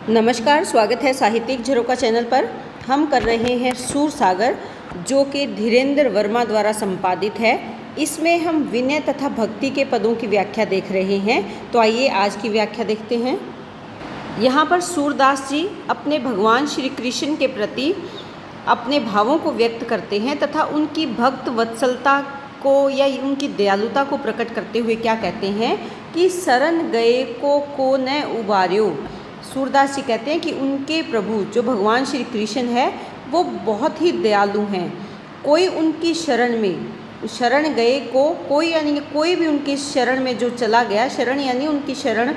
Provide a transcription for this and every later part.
नमस्कार, स्वागत है साहित्यिक झरोका चैनल पर। हम कर रहे हैं सूरसागर, जो कि धीरेन्द्र वर्मा द्वारा संपादित है। इसमें हम विनय तथा भक्ति के पदों की व्याख्या देख रहे हैं। तो आइए आज की व्याख्या देखते हैं। यहाँ पर सूरदास जी अपने भगवान श्री कृष्ण के प्रति अपने भावों को व्यक्त करते हैं तथा उनकी भक्त वत्सलता को या उनकी दयालुता को प्रकट करते हुए क्या कहते हैं कि शरण गए को न उबार्यो। सूरदास जी कहते हैं कि उनके प्रभु जो भगवान श्री कृष्ण है वो बहुत ही दयालु हैं। कोई उनकी शरण गए को कोई यानी कोई भी उनकी शरण में जो चला गया, शरण यानी उनकी शरण,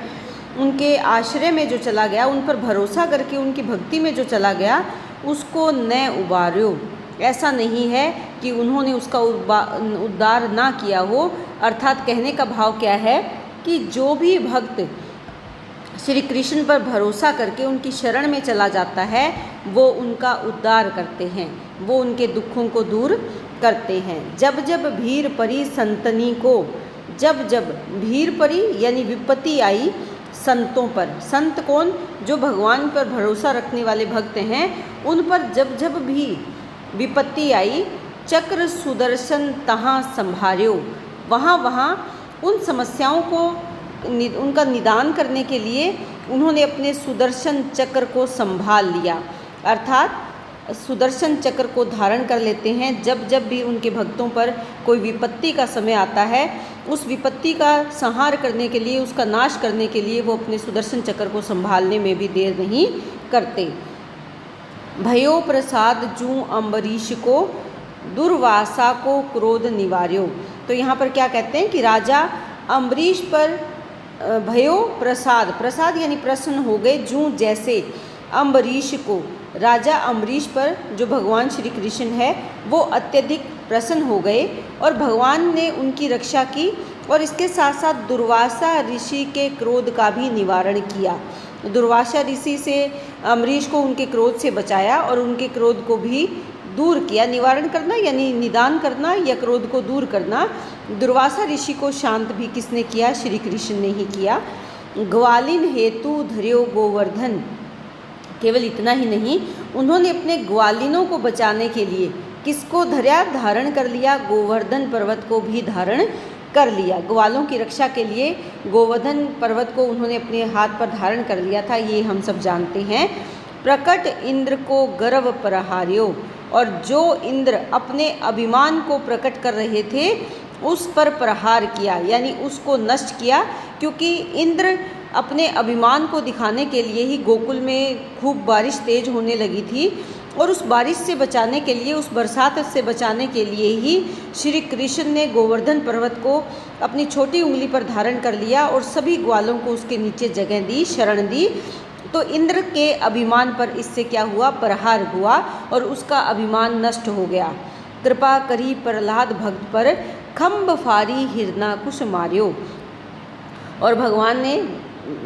उनके आश्रय में जो चला गया, उन पर भरोसा करके उनकी भक्ति में जो चला गया, उसको न उबार्यो। ऐसा नहीं है कि उन्होंने उसका उद्धार ना किया हो। अर्थात कहने का भाव क्या है कि जो भी भक्त श्री कृष्ण पर भरोसा करके उनकी शरण में चला जाता है वो उनका उद्धार करते हैं, वो उनके दुखों को दूर करते हैं। जब जब भीर परी संतनी को, जब जब भीर परी यानी विपत्ति आई संतों पर। संत कौन? जो भगवान पर भरोसा रखने वाले भक्त हैं, उन पर जब जब भी विपत्ति आई, चक्र सुदर्शन तहाँ संभार्यो। वहाँ वहाँ उन समस्याओं को उनका निदान करने के लिए उन्होंने अपने सुदर्शन चक्र को संभाल लिया। अर्थात सुदर्शन चक्र को धारण कर लेते हैं। जब जब भी उनके भक्तों पर कोई विपत्ति का समय आता है, उस विपत्ति का संहार करने के लिए, उसका नाश करने के लिए वो अपने सुदर्शन चक्र को संभालने में भी देर नहीं करते। भयो प्रसाद जूं अम्बरीश को, दुर्वासा को क्रोध निवार्यो। तो यहाँ पर क्या कहते हैं कि राजा अम्बरीश पर भयो प्रसाद, प्रसाद यानी प्रसन्न हो गए, जूं जैसे अम्बरीश को, राजा अम्बरीश पर जो भगवान श्री कृष्ण है वो अत्यधिक प्रसन्न हो गए और भगवान ने उनकी रक्षा की और इसके साथ साथ दुर्वासा ऋषि के क्रोध का भी निवारण किया। दुर्वासा ऋषि से अम्बरीश को उनके क्रोध से बचाया और उनके क्रोध को भी दूर किया। निवारण करना यानी निदान करना या क्रोध को दूर करना। दुर्वासा ऋषि को शांत भी किसने किया? श्री कृष्ण ने ही किया। ग्वालिन हेतु धर्यो गोवर्धन। केवल इतना ही नहीं, उन्होंने अपने ग्वालिनों को बचाने के लिए किसको धर्या? धारण कर लिया। गोवर्धन पर्वत को भी धारण कर लिया। ग्वालों की रक्षा के लिए गोवर्धन पर्वत को उन्होंने अपने हाथ पर धारण कर लिया था, ये हम सब जानते हैं। प्रकट इंद्र को गर्व प्रहार्यो। और जो इंद्र अपने अभिमान को प्रकट कर रहे थे उस पर प्रहार किया, यानी उसको नष्ट किया। क्योंकि इंद्र अपने अभिमान को दिखाने के लिए ही गोकुल में खूब बारिश तेज होने लगी थी और उस बारिश से बचाने के लिए, उस बरसात से बचाने के लिए ही श्री कृष्ण ने गोवर्धन पर्वत को अपनी छोटी उंगली पर धारण कर लिया और सभी ग्वालों को उसके नीचे जगह दी, शरण दी। तो इंद्र के अभिमान पर इससे क्या हुआ? प्रहार हुआ और उसका अभिमान नष्ट हो गया। कृपा करी प्रहलाद भक्त पर, खम्ब फारी हिरणाकुश मार्यो। और भगवान ने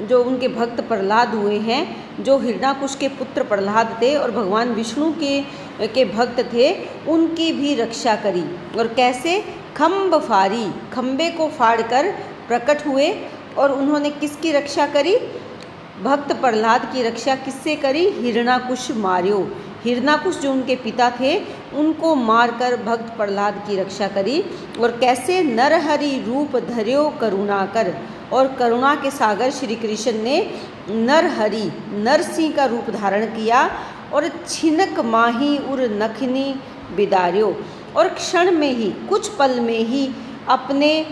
जो उनके भक्त प्रहलाद हुए हैं, जो हिरणाकुश के पुत्र प्रहलाद थे और भगवान विष्णु के भक्त थे, उनकी भी रक्षा करी। और कैसे? खम्ब फारी, खम्बे को फाड़कर प्रकट हुए और उन्होंने किसकी रक्षा करी? भक्त प्रहलाद की रक्षा किससे करी? हिरणाकुश मार्यो। हिरणाकुश जो उनके पिता थे उनको मारकर भक्त प्रहलाद की रक्षा करी। और कैसे? नरहरि रूप धर्यो करुणाकर। और करुणा के सागर श्री कृष्ण ने नरहरि, नरसिंह का रूप धारण किया और छिनक माही उर नखनी बिदार्यो। और क्षण में ही, कुछ पल में ही अपने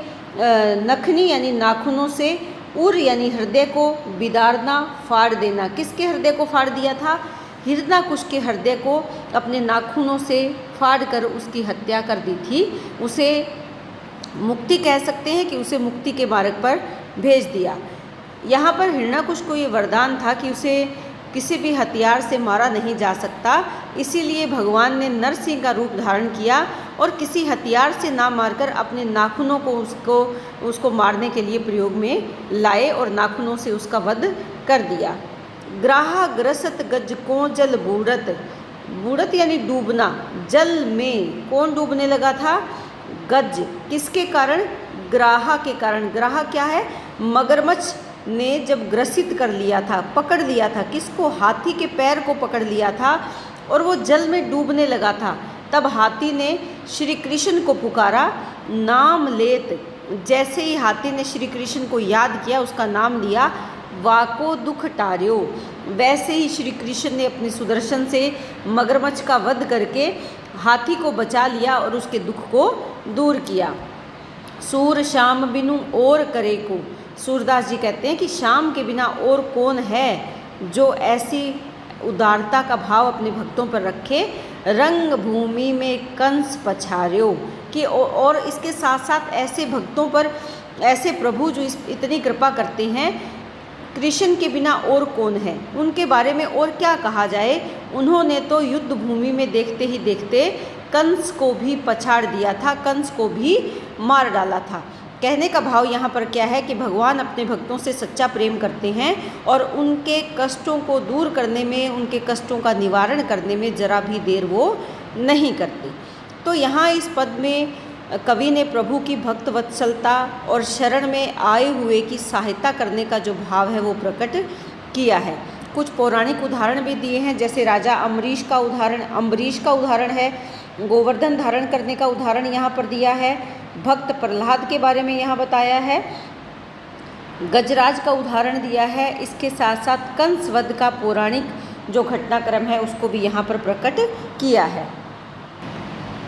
नखनी यानी नाखूनों से, उर यानी हृदय को, बिदारना फाड़ देना। किसके हृदय को फाड़ दिया था? हिरणाकुश के हृदय को अपने नाखूनों से फाड़ कर उसकी हत्या कर दी थी। उसे मुक्ति कह सकते हैं कि उसे मुक्ति के मार्ग पर भेज दिया। यहाँ पर हिरणाकुश को ये वरदान था कि उसे किसी भी हथियार से मारा नहीं जा सकता, इसीलिए भगवान ने नरसिंह का रूप धारण किया और किसी हथियार से ना मारकर अपने नाखूनों को उसको मारने के लिए प्रयोग में लाए और नाखूनों से उसका वध कर दिया। ग्राहा ग्रसत गज को जल बूढ़त। बूढ़त यानी डूबना। जल में कौन डूबने लगा था? गज। किसके कारण? ग्राहा के कारण। ग्राहा क्या है? मगरमच्छ ने जब ग्रसित कर लिया था, पकड़ लिया था, किसको? हाथी के पैर को पकड़ लिया था और वो जल में डूबने लगा था, तब हाथी ने श्री कृष्ण को पुकारा, नाम लेत। जैसे ही हाथी ने श्री कृष्ण को याद किया, उसका नाम लिया, वाको दुख टार्यो, वैसे ही श्री कृष्ण ने अपने सुदर्शन से मगरमच्छ का वध करके हाथी को बचा लिया और उसके दुख को दूर किया। सूर श्याम बिनु और करे को, सूरदास जी कहते हैं कि श्याम के बिना और कौन है जो ऐसी उदारता का भाव अपने भक्तों पर रखे। रंग भूमि में कंस पछार्यो, कि और इसके साथ साथ ऐसे भक्तों पर, ऐसे प्रभु जो इतनी कृपा करते हैं, कृष्ण के बिना और कौन है, उनके बारे में और क्या कहा जाए। उन्होंने तो युद्ध भूमि में देखते ही देखते कंस को भी पछाड़ दिया था, कंस को भी मार डाला था। कहने का भाव यहाँ पर क्या है कि भगवान अपने भक्तों से सच्चा प्रेम करते हैं और उनके कष्टों को दूर करने में, उनके कष्टों का निवारण करने में जरा भी देर वो नहीं करते। तो यहाँ इस पद में कवि ने प्रभु की भक्त वत्सलता और शरण में आए हुए की सहायता करने का जो भाव है वो प्रकट किया है। कुछ पौराणिक उदाहरण भी दिए हैं, जैसे राजा अम्बरीश का उदाहरण है, गोवर्धन धारण करने का उदाहरण यहाँ पर दिया है, भक्त प्रहलाद के बारे में यहाँ बताया है, गजराज का उदाहरण दिया है। इसके साथ साथ कंस वध का पौराणिक जो घटनाक्रम है उसको भी यहाँ पर प्रकट किया है।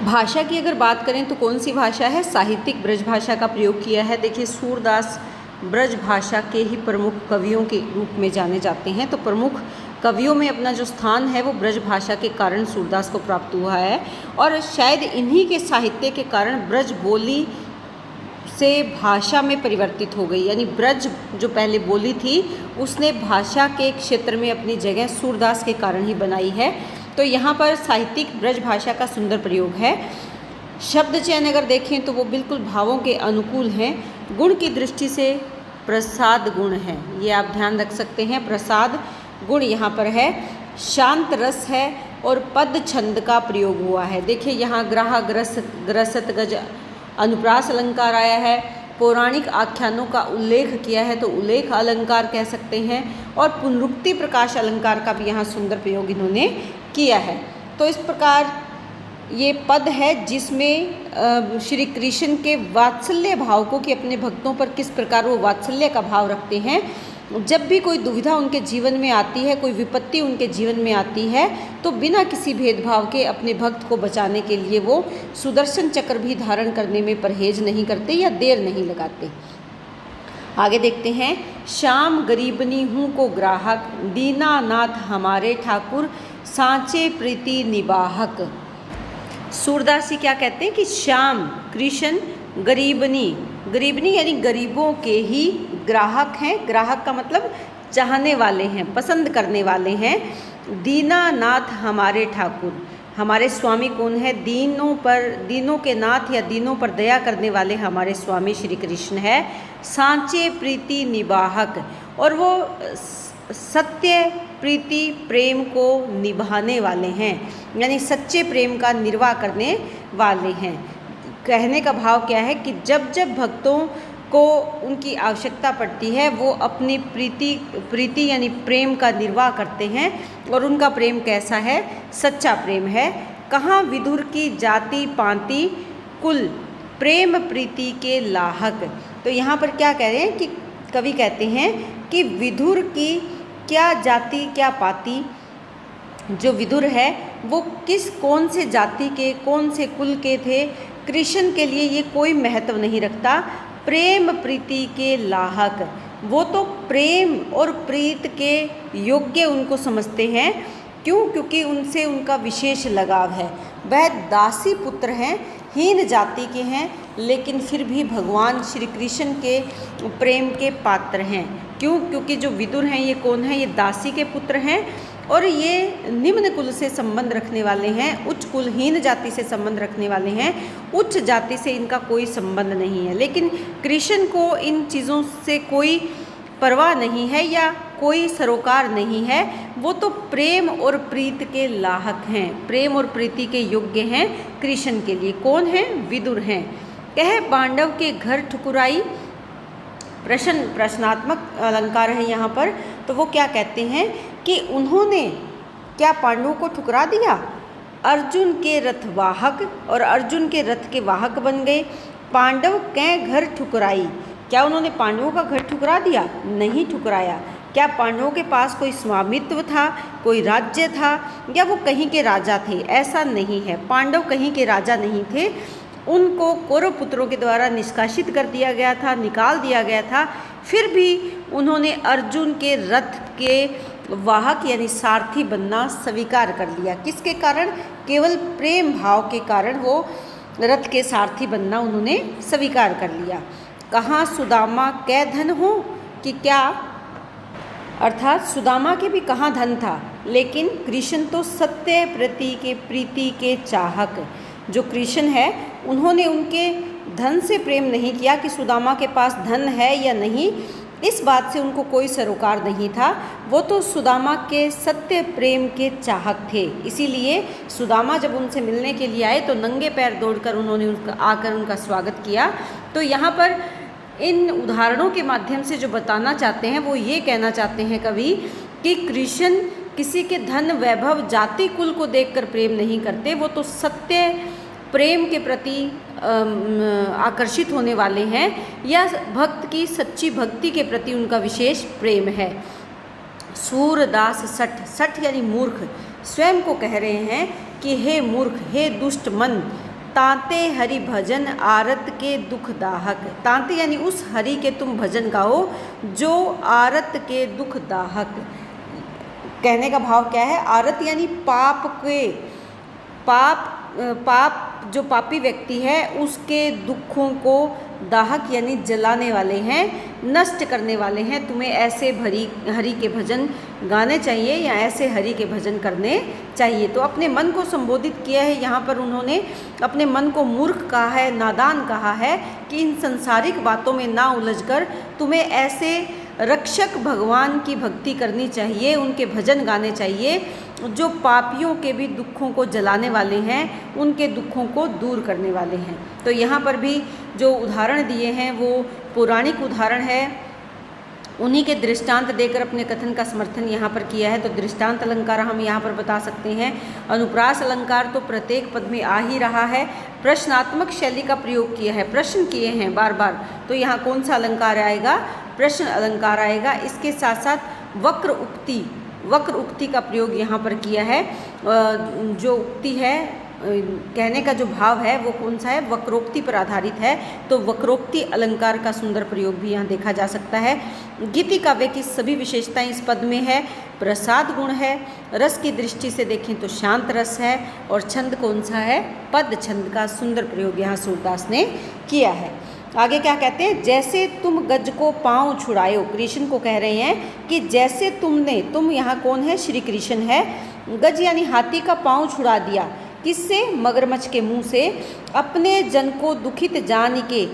भाषा की अगर बात करें तो कौन सी भाषा है? साहित्यिक ब्रज भाषा का प्रयोग किया है। देखिए, सूरदास ब्रज भाषा के ही प्रमुख कवियों के रूप में जाने जाते हैं, तो प्रमुख कवियों में अपना जो स्थान है वो ब्रज भाषा के कारण सूरदास को प्राप्त हुआ है और शायद इन्हीं के साहित्य के कारण ब्रज बोली से भाषा में परिवर्तित हो गई, यानी ब्रज जो पहले बोली थी उसने भाषा के क्षेत्र में अपनी जगह सूरदास के कारण ही बनाई है। तो यहाँ पर साहित्यिक ब्रज भाषा का सुंदर प्रयोग है। शब्द चयन अगर देखें तो वो बिल्कुल भावों के अनुकूल हैं। गुण की दृष्टि से प्रसाद गुण है, ये आप ध्यान रख सकते हैं, प्रसाद गुण यहाँ पर है। शांत रस है और पद छंद का प्रयोग हुआ है। देखिए, यहाँ ग्राह ग्रस ग्रसत गज अनुप्रास अलंकार आया है, पौराणिक आख्यानों का उल्लेख किया है तो उल्लेख अलंकार कह सकते हैं, और पुनरुक्ति प्रकाश अलंकार का भी यहाँ सुंदर प्रयोग इन्होंने किया है। तो इस प्रकार ये पद है जिसमें श्री कृष्ण के वात्सल्य भाव को, कि अपने भक्तों पर किस प्रकार वो वात्सल्य का भाव रखते हैं। जब भी कोई दुविधा उनके जीवन में आती है, कोई विपत्ति उनके जीवन में आती है, तो बिना किसी भेदभाव के अपने भक्त को बचाने के लिए वो सुदर्शन चक्र भी धारण करने में परहेज नहीं करते या देर नहीं लगाते। आगे देखते हैं, श्याम गरीबनी हूँ को ग्राहक, दीनानाथ हमारे ठाकुर, सांचे प्रीति निवाहक। सूरदास जी क्या कहते हैं कि श्याम कृष्ण गरीबनी यानी गरीबों के ही ग्राहक हैं। ग्राहक का मतलब चाहने वाले हैं, पसंद करने वाले हैं। दीनानाथ हमारे ठाकुर, हमारे स्वामी कौन है? दीनों के नाथ या दीनों पर दया करने वाले हमारे स्वामी श्री कृष्ण है। सांचे प्रीति निवाहक, और वो सत्य प्रीति प्रेम को निभाने वाले हैं, यानी सच्चे प्रेम का निर्वाह करने वाले हैं। कहने का भाव क्या है कि जब जब भक्तों को उनकी आवश्यकता पड़ती है वो अपनी प्रीति यानी प्रेम का निर्वाह करते हैं, और उनका प्रेम कैसा है? सच्चा प्रेम है। कहाँ विदुर की जाति पांति कुल, प्रेम प्रीति के लाहक। तो यहाँ पर क्या कह रहे हैं कि कवि कहते हैं कि विदुर की क्या जाति क्या पाति, जो विदुर है वो कौन से जाति के, कौन से कुल के थे, कृष्ण के लिए ये कोई महत्व नहीं रखता। प्रेम प्रीति के लाहक, वो तो प्रेम और प्रीत के योग्य उनको समझते हैं। क्यों? क्योंकि उनसे उनका विशेष लगाव है। वह दासी पुत्र हैं, हीन जाति के हैं, लेकिन फिर भी भगवान श्री कृष्ण के प्रेम के पात्र हैं। क्यों? क्योंकि जो विदुर हैं ये कौन है? ये दासी के पुत्र हैं और ये निम्न कुल से संबंध रखने वाले हैं, उच्च कुल हीन जाति से संबंध रखने वाले हैं। उच्च जाति से इनका कोई संबंध नहीं है, लेकिन कृष्ण को इन चीज़ों से कोई परवाह नहीं है या कोई सरोकार नहीं है। वो तो प्रेम और प्रीत के लाहक हैं, प्रेम और प्रीति के योग्य हैं कृष्ण के लिए। कौन हैं? विदुर हैं। कह पांडव के घर ठुकुराई, प्रश्नात्मक अलंकार है यहाँ पर। तो वो क्या कहते हैं कि उन्होंने क्या पांडवों को ठुकरा दिया? अर्जुन के रथवाहक और अर्जुन के रथ के वाहक बन गए। पांडव कै घर ठुकराई, क्या उन्होंने पांडवों का घर ठुकरा दिया? नहीं ठुकराया। क्या पांडवों के पास कोई स्वामित्व था, कोई राज्य था, या वो कहीं के राजा थे? ऐसा नहीं है, पांडव कहीं के राजा नहीं थे। उनको कौरव पुत्रों के द्वारा निष्कासित कर दिया गया था, निकाल दिया गया था। फिर भी उन्होंने अर्जुन के रथ के वाहक यानी सारथी बनना स्वीकार कर लिया। किसके कारण? केवल प्रेम भाव के कारण वो रथ के सारथी बनना उन्होंने स्वीकार कर लिया। कहाँ सुदामा कै धन हो, कि क्या अर्थात सुदामा के भी कहाँ धन था, लेकिन कृष्ण तो सत्य प्रीति के चाहक। जो कृष्ण है उन्होंने उनके धन से प्रेम नहीं किया कि सुदामा के पास धन है या नहीं, इस बात से उनको कोई सरोकार नहीं था। वो तो सुदामा के सत्य प्रेम के चाहक थे। इसीलिए सुदामा जब उनसे मिलने के लिए आए तो नंगे पैर दौड़कर उन्होंने आकर उनका स्वागत किया। तो यहाँ पर इन उदाहरणों के माध्यम से जो बताना चाहते हैं वो ये कहना चाहते हैं कवि कि कृष्ण किसी के धन, वैभव, जाति, कुल को देखकर प्रेम नहीं करते। वो तो सत्य प्रेम के प्रति आकर्षित होने वाले हैं, या भक्त की सच्ची भक्ति के प्रति उनका विशेष प्रेम है। सूरदास सठ, सठ यानी मूर्ख, स्वयं को कह रहे हैं कि हे मूर्ख, हे दुष्ट मन, तांते हरि भजन आरत के दुख दाहक। तांते यानी उस हरि के तुम भजन गाओ जो आरत के दुख दाहक। कहने का भाव क्या है? आरत यानी पाप के, पाप जो पापी व्यक्ति है उसके दुखों को दाहक यानी जलाने वाले हैं, नष्ट करने वाले हैं। तुम्हें ऐसे हरि के भजन गाने चाहिए या ऐसे हरि के भजन करने चाहिए। तो अपने मन को संबोधित किया है यहाँ पर उन्होंने, अपने मन को मूर्ख कहा है, नादान कहा है कि इन संसारिक बातों में ना उलझकर तुम्हें ऐसे रक्षक भगवान की भक्ति करनी चाहिए, उनके भजन गाने चाहिए जो पापियों के भी दुखों को जलाने वाले हैं, उनके दुखों को दूर करने वाले हैं। तो यहाँ पर भी जो उदाहरण दिए हैं वो पौराणिक उदाहरण है, उन्हीं के दृष्टांत देकर अपने कथन का समर्थन यहाँ पर किया है। तो दृष्टांत अलंकार हम यहाँ पर बता सकते हैं। अनुप्रास अलंकार तो प्रत्येक पद में आ ही रहा है। प्रश्नात्मक शैली का प्रयोग किया है, प्रश्न किए हैं बार बार। तो यहाँ कौन सा अलंकार आएगा? प्रश्न अलंकार आएगा। इसके साथ साथ वक्र उक्ति का प्रयोग यहाँ पर किया है। जो उक्ति है, कहने का जो भाव है वो कौन सा है? वक्रोक्ति पर आधारित है। तो वक्रोक्ति अलंकार का सुंदर प्रयोग भी यहाँ देखा जा सकता है। गीति काव्य की सभी विशेषताएं इस पद में है। प्रसाद गुण है, रस की दृष्टि से देखें तो शांत रस है, और छंद कौन सा है? पद छंद का सुंदर प्रयोग यहाँ सूरदास ने किया है। आगे क्या कहते हैं? जैसे तुम गज को पाँव छुड़ायो, कृष्ण को कह रहे हैं कि जैसे तुम यहाँ कौन है? श्री कृष्ण है। गज यानी हाथी का पाँव छुड़ा दिया, किससे? मगरमच्छ के मुंह से। अपने जन को दुखित जान के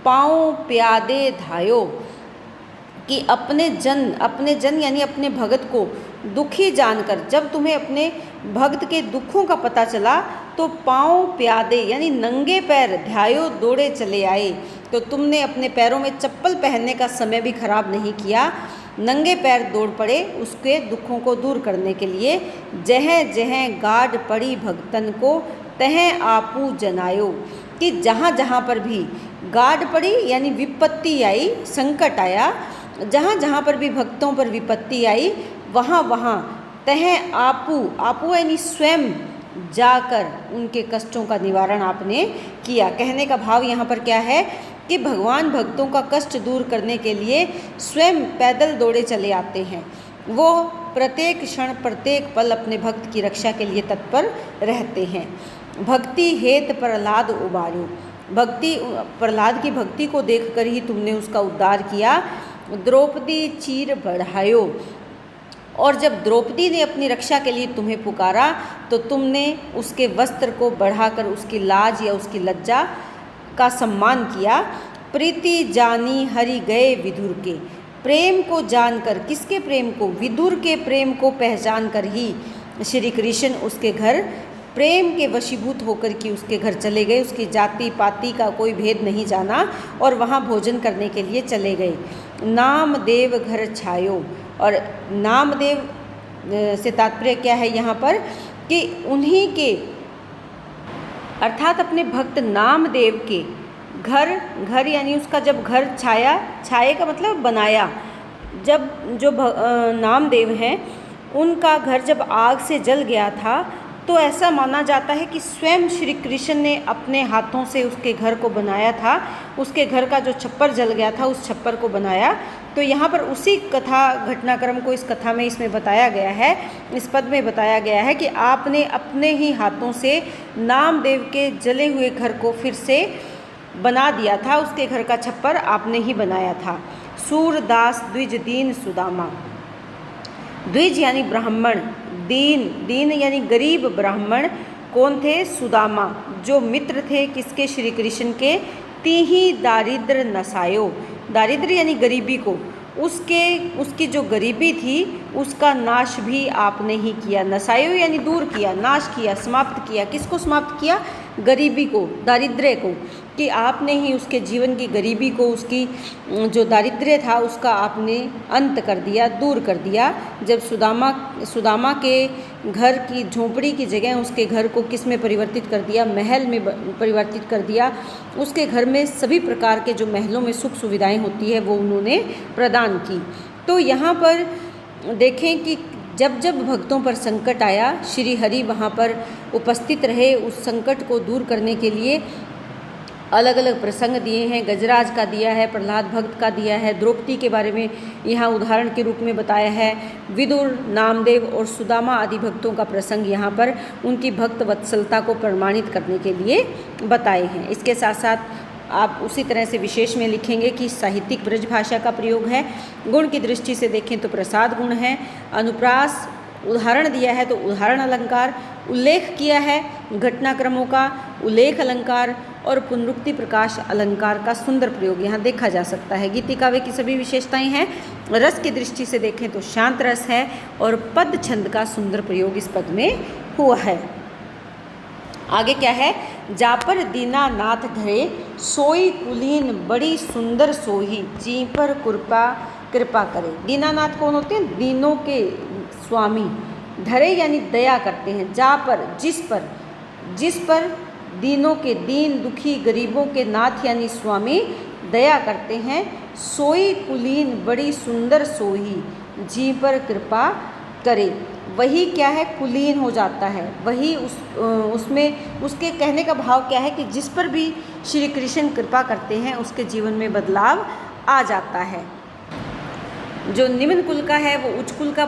पाँव प्यादे धायो, कि अपने जन यानी अपने भगत को दुखी जानकर, जब तुम्हें अपने भक्त के दुखों का पता चला तो पाँव प्यादे यानी नंगे पैर ध्यायो दौड़े चले आए। तो तुमने अपने पैरों में चप्पल पहनने का समय भी खराब नहीं किया, नंगे पैर दौड़ पड़े उसके दुखों को दूर करने के लिए। जह जह गाढ़ पड़ी भक्तन को तह आपू जनायो, कि जहाँ जहाँ पर भी गाढ़ पड़ी यानी विपत्ति आई, संकट आया, जहाँ जहाँ पर भी भक्तों पर विपत्ति आई वहाँ वहाँ तह आपू यानी स्वयं जाकर उनके कष्टों का निवारण आपने किया। कहने का भाव यहाँ पर क्या है कि भगवान भक्तों का कष्ट दूर करने के लिए स्वयं पैदल दौड़े चले आते हैं। वो प्रत्येक क्षण प्रत्येक पल अपने भक्त की रक्षा के लिए तत्पर रहते हैं। भक्ति हेत प्रहलाद उबारो, प्रहलाद की भक्ति को देखकर ही तुमने उसका उद्धार किया। द्रौपदी चीर बढ़ायो, और जब द्रौपदी ने अपनी रक्षा के लिए तुम्हें पुकारा तो तुमने उसके वस्त्र को बढ़ाकर उसकी लाज या उसकी लज्जा का सम्मान किया। प्रीति जानी हरि गए विदुर के, प्रेम को जानकर, किसके प्रेम को? विदुर के प्रेम को पहचान कर ही श्री कृष्ण उसके घर प्रेम के वशीभूत होकर के उसके घर चले गए। उसकी जाति पाति का कोई भेद नहीं जाना और वहाँ भोजन करने के लिए चले गए। नामदेव घर छायो, और नामदेव से तात्पर्य क्या है यहाँ पर कि उन्हीं के अर्थात अपने भक्त नामदेव के घर यानी उसका जब घर छाया, छाये का मतलब बनाया, जब जो नामदेव हैं उनका घर जब आग से जल गया था तो ऐसा माना जाता है कि स्वयं श्री कृष्ण ने अपने हाथों से उसके घर को बनाया था। उसके घर का जो छप्पर जल गया था उस छप्पर को बनाया। तो यहाँ पर उसी कथा घटनाक्रम को इस कथा में इसमें बताया गया है, इस पद में बताया गया है कि आपने अपने ही हाथों से नामदेव के जले हुए घर को फिर से बना दिया था। उसके घर का छप्पर आपने ही बनाया था। सूरदास द्विज दीन सुदामा, द्विज यानी ब्राह्मण, दीन यानी गरीब ब्राह्मण कौन थे? सुदामा, जो मित्र थे किसके? श्री कृष्ण के। तीही दारिद्र नसायो, दारिद्र यानी गरीबी को, उसकी जो गरीबी थी उसका नाश भी आपने ही किया। नसायो यानी दूर किया, नाश किया, समाप्त किया। किसको समाप्त किया? गरीबी को, दारिद्र्य को, कि आपने ही उसके जीवन की गरीबी को, उसकी जो दारिद्र्य था उसका आपने अंत कर दिया, दूर कर दिया। जब सुदामा के घर की झोंपड़ी की जगह उसके घर को किस में परिवर्तित कर दिया? महल में परिवर्तित कर दिया। उसके घर में सभी प्रकार के जो महलों में सुख सुविधाएं होती है वो उन्होंने प्रदान की। तो यहाँ पर देखें कि जब जब भक्तों पर संकट आया, श्री हरि वहाँ पर उपस्थित रहे। उस संकट को दूर करने के लिए अलग अलग प्रसंग दिए हैं। गजराज का दिया है, प्रहलाद भक्त का दिया है, द्रौपदी के बारे में यहाँ उदाहरण के रूप में बताया है। विदुर, नामदेव और सुदामा आदि भक्तों का प्रसंग यहाँ पर उनकी भक्त वत्सलता को प्रमाणित करने के लिए बताए हैं। इसके साथ साथ आप उसी तरह से विशेष में लिखेंगे कि साहित्यिक ब्रज भाषा का प्रयोग है। गुण की दृष्टि से देखें तो प्रसाद गुण है। अनुप्रास उदाहरण दिया है तो उदाहरण अलंकार, उल्लेख किया है घटनाक्रमों का, उल्लेख अलंकार और पुनरुक्ति प्रकाश अलंकार का सुंदर प्रयोग यहाँ देखा जा सकता है। गीति काव्य की सभी विशेषताएं हैं। रस की दृष्टि से देखें तो शांत रस है और पद छंद का सुंदर प्रयोग इस पद में हुआ है। आगे क्या है? जापर दीना नाथ धरे, सोई कुलीन बड़ी सुंदर सोही, जी पर कृपा करे। दीनानाथ कौन होते हैं? दीनों के स्वामी। धरे यानी दया करते हैं। जा पर, जिस पर दीनों के, दीन दुखी गरीबों के नाथ यानी स्वामी दया करते हैं। सोई कुलीन बड़ी सुंदर सोही, जी पर कृपा करे। वही क्या है? कुलीन हो जाता है। वही उसमें उसके कहने का भाव क्या है कि जिस पर भी श्री कृष्ण कृपा करते हैं उसके जीवन में बदलाव आ जाता है। जो निम्न कुल का है वो उच्च कुल का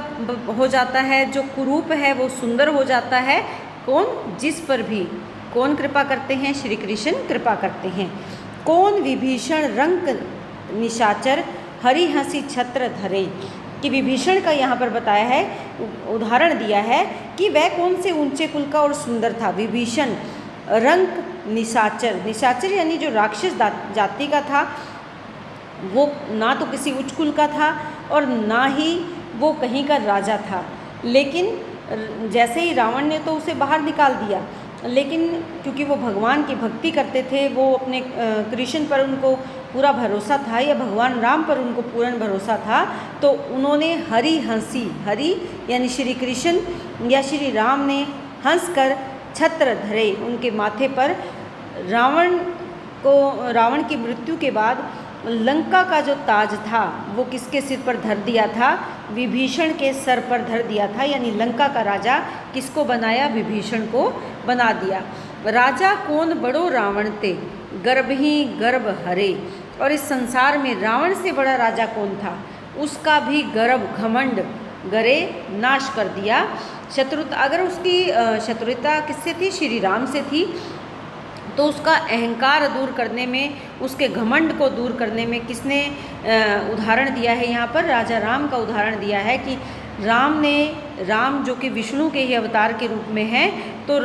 हो जाता है। जो कुरूप है वो सुंदर हो जाता है। कौन? जिस पर भी कौन कृपा करते हैं? श्री कृष्ण कृपा करते हैं। कौन विभीषण रंक निशाचर, हरि हंसी छत्र धरे। कि विभीषण का यहाँ पर बताया है, उदाहरण दिया है कि वह कौन से ऊंचे कुल का और सुंदर था। विभीषण रंक निशाचर, निशाचर यानी जो राक्षस जाति का था, वो ना तो किसी उच्च कुल का था और ना ही वो कहीं का राजा था। लेकिन जैसे ही रावण ने तो उसे बाहर निकाल दिया, लेकिन क्योंकि वो भगवान की भक्ति करते थे, वो अपने कृष्ण पर उनको पूरा भरोसा था या भगवान राम पर उनको पूर्ण भरोसा था, तो उन्होंने हरि हंसी, हरि यानी श्री कृष्ण या श्री राम ने हंसकर छत्र धरे, उनके माथे पर रावण की मृत्यु के बाद लंका का जो ताज था वो किसके सिर पर धर दिया था? विभीषण के सर पर धर दिया था। यानी लंका का राजा किसको बनाया? विभीषण को बना दिया। राजा कौन बड़ो रावण ते, गर्भ ही गर्भ हरे। और इस संसार में रावण से बड़ा राजा कौन था? उसका भी गर्भ घमंड गरे नाश कर दिया। शत्रुता, अगर उसकी शत्रुता किससे थी? श्री राम से थी, तो उसका अहंकार दूर करने में, उसके घमंड को दूर करने में किसने उदाहरण दिया है? यहाँ पर राजा राम का उदाहरण दिया है कि राम जो कि विष्णु के ही अवतार के रूप में है, तो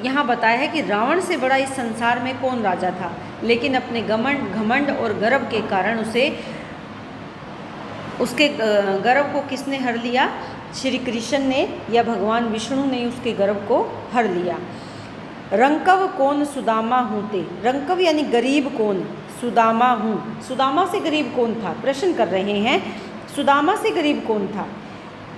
यहाँ बताया है कि रावण से बड़ा इस संसार में कौन राजा था, लेकिन अपने घमंड और गर्व के कारण उसके गर्व को किसने हर लिया? श्री कृष्ण ने या भगवान विष्णु ने उसके गर्भ को हर लिया। रंकव कौन सुदामा हूँ ते, रंकव यानी गरीब कौन, सुदामा हूँ, सुदामा से गरीब कौन था, प्रश्न कर रहे हैं सुदामा से गरीब कौन था।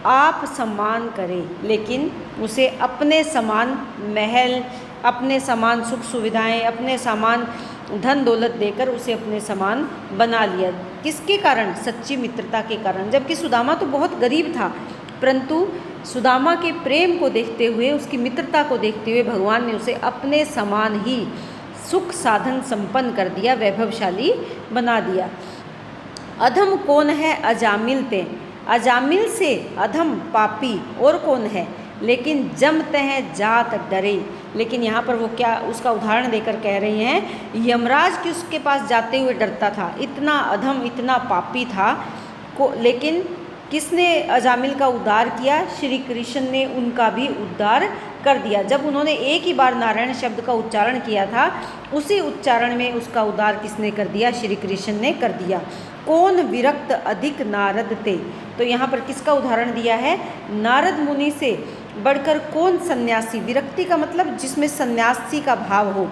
आप सम्मान करें, लेकिन उसे अपने समान महल, अपने समान सुख सुविधाएं, अपने समान धन दौलत देकर उसे अपने समान बना लिया। किसके कारण? सच्ची मित्रता के कारण। जबकि सुदामा तो बहुत गरीब था, परंतु सुदामा के प्रेम को देखते हुए, उसकी मित्रता को देखते हुए भगवान ने उसे अपने समान ही सुख साधन संपन्न कर दिया, वैभवशाली बना दिया। अधम कौन है अजामिल ते, अजामिल से अधम पापी और कौन है, लेकिन जमते हैं जात डरे। लेकिन यहाँ पर वो क्या उसका उदाहरण देकर कह रही हैं, यमराज की उसके पास जाते हुए डरता था, इतना अधम इतना पापी था को, लेकिन किसने अजामिल का उद्धार किया? श्री कृष्ण ने उनका भी उद्धार कर दिया। जब उन्होंने एक ही बार नारायण शब्द का उच्चारण किया था, उसी उच्चारण में उसका उद्धार किसने कर दिया? श्री कृष्ण ने कर दिया। कौन विरक्त अधिक नारद ते, तो यहाँ पर किसका उदाहरण दिया है? नारद मुनि से बढ़कर कौन सन्यासी, विरक्ति का मतलब जिसमें सन्यासी का भाव हो,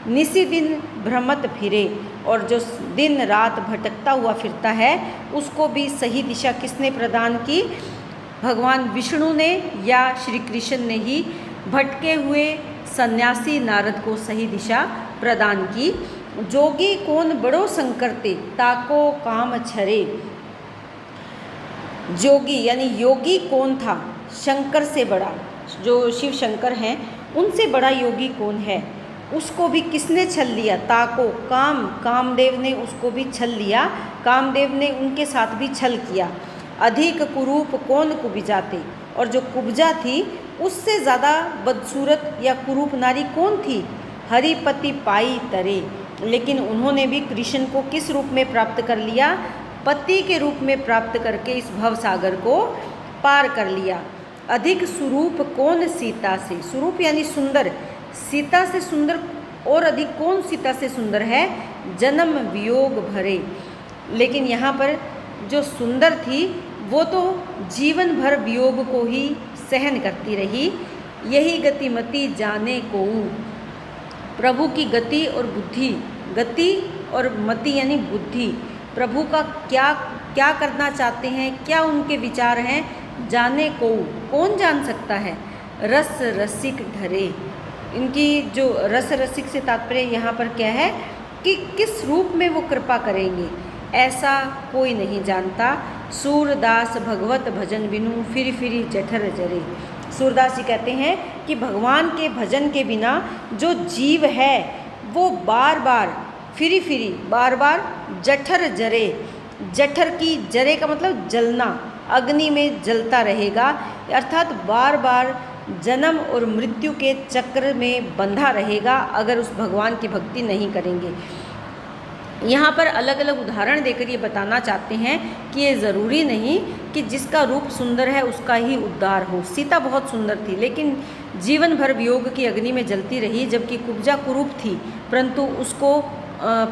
निसी दिन भ्रमत फिरे, और जो दिन रात भटकता हुआ फिरता है उसको भी सही दिशा किसने प्रदान की? भगवान विष्णु ने या श्री कृष्ण ने ही भटके हुए सन्यासी नारद को सही दिशा प्रदान की। जोगी कौन बड़ो संकरते, ताको काम छरे, जोगी यानी योगी कौन था? शंकर से बड़ा, जो शिव शंकर हैं उनसे बड़ा योगी कौन है? उसको भी किसने छल लिया? ताको कामदेव ने उसको भी छल लिया, कामदेव ने उनके साथ भी छल किया। अधिक कुरूप कौन कुब्जाते, और जो कुब्जा थी उससे ज़्यादा बदसूरत या कुरूप नारी कौन थी? हरिपति पाई तरे, लेकिन उन्होंने भी कृष्ण को किस रूप में प्राप्त कर लिया? पति के रूप में प्राप्त करके इस भव सागर को पार कर लिया। अधिक स्वरूप कौन सीता से, स्वरूप यानी सुंदर, सीता से सुंदर और अधिक कौन सीता से सुंदर है? जन्म वियोग भरे, लेकिन यहाँ पर जो सुंदर थी वो तो जीवन भर वियोग को ही सहन करती रही। यही गतिमति जाने को, प्रभु की गति और बुद्धि, गति और मति यानी बुद्धि, प्रभु का क्या क्या करना चाहते हैं, क्या उनके विचार हैं, जाने को कौन जान सकता है? रस रसिक ढरे, इनकी जो रस रसिक से तात्पर्य यहाँ पर क्या है कि किस रूप में वो कृपा करेंगे, ऐसा कोई नहीं जानता। सूरदास भगवत भजन बिनु फिर फिरी जठर जरे, सूरदास जी कहते हैं कि भगवान के भजन के बिना जो जीव है वो बार बार फिरी बार बार जठर जरे, जठर की जरे का मतलब जलना, अग्नि में जलता रहेगा, अर्थात बार बार जन्म और मृत्यु के चक्र में बंधा रहेगा अगर उस भगवान की भक्ति नहीं करेंगे। यहाँ पर अलग अलग उदाहरण देकर ये बताना चाहते हैं कि ये ज़रूरी नहीं कि जिसका रूप सुंदर है उसका ही उद्धार हो। सीता बहुत सुंदर थी लेकिन जीवन भर वियोग की अग्नि में जलती रही, जबकि कुब्जा कुरूप थी परंतु उसको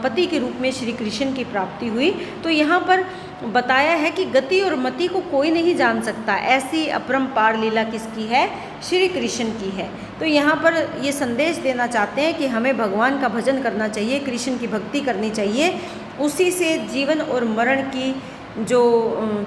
पति के रूप में श्री कृष्ण की प्राप्ति हुई। तो यहाँ पर बताया है कि गति और मति को कोई नहीं जान सकता, ऐसी अपरंपार लीला किसकी है? श्री कृष्ण की है। तो यहाँ पर ये संदेश देना चाहते हैं कि हमें भगवान का भजन करना चाहिए, कृष्ण की भक्ति करनी चाहिए, उसी से जीवन और मरण की जो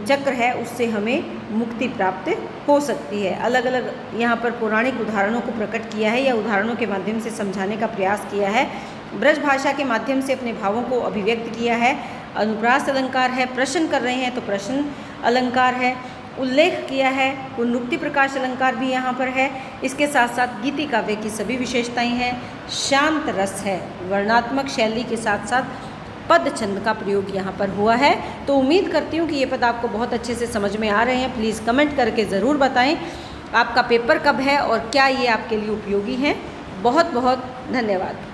चक्र है उससे हमें मुक्ति प्राप्त हो सकती है। अलग अलग यहाँ पर पौराणिक उदाहरणों को प्रकट किया है या उदाहरणों के माध्यम से समझाने का प्रयास किया है। ब्रज भाषा के माध्यम से अपने भावों को अभिव्यक्त किया है। अनुप्रास अलंकार है, प्रश्न कर रहे हैं तो प्रश्न अलंकार है, उल्लेख किया है, पुनरुक्ति प्रकाश अलंकार भी यहाँ पर है। इसके साथ साथ गीति काव्य की सभी विशेषताएं हैं। शांत रस है, वर्णात्मक शैली के साथ साथ पद छंद का प्रयोग यहाँ पर हुआ है। तो उम्मीद करती हूँ कि ये पद आपको बहुत अच्छे से समझ में आ रहे हैं। प्लीज़ कमेंट करके ज़रूर बताएं आपका पेपर कब है और क्या ये आपके लिए उपयोगी हैं। बहुत बहुत धन्यवाद।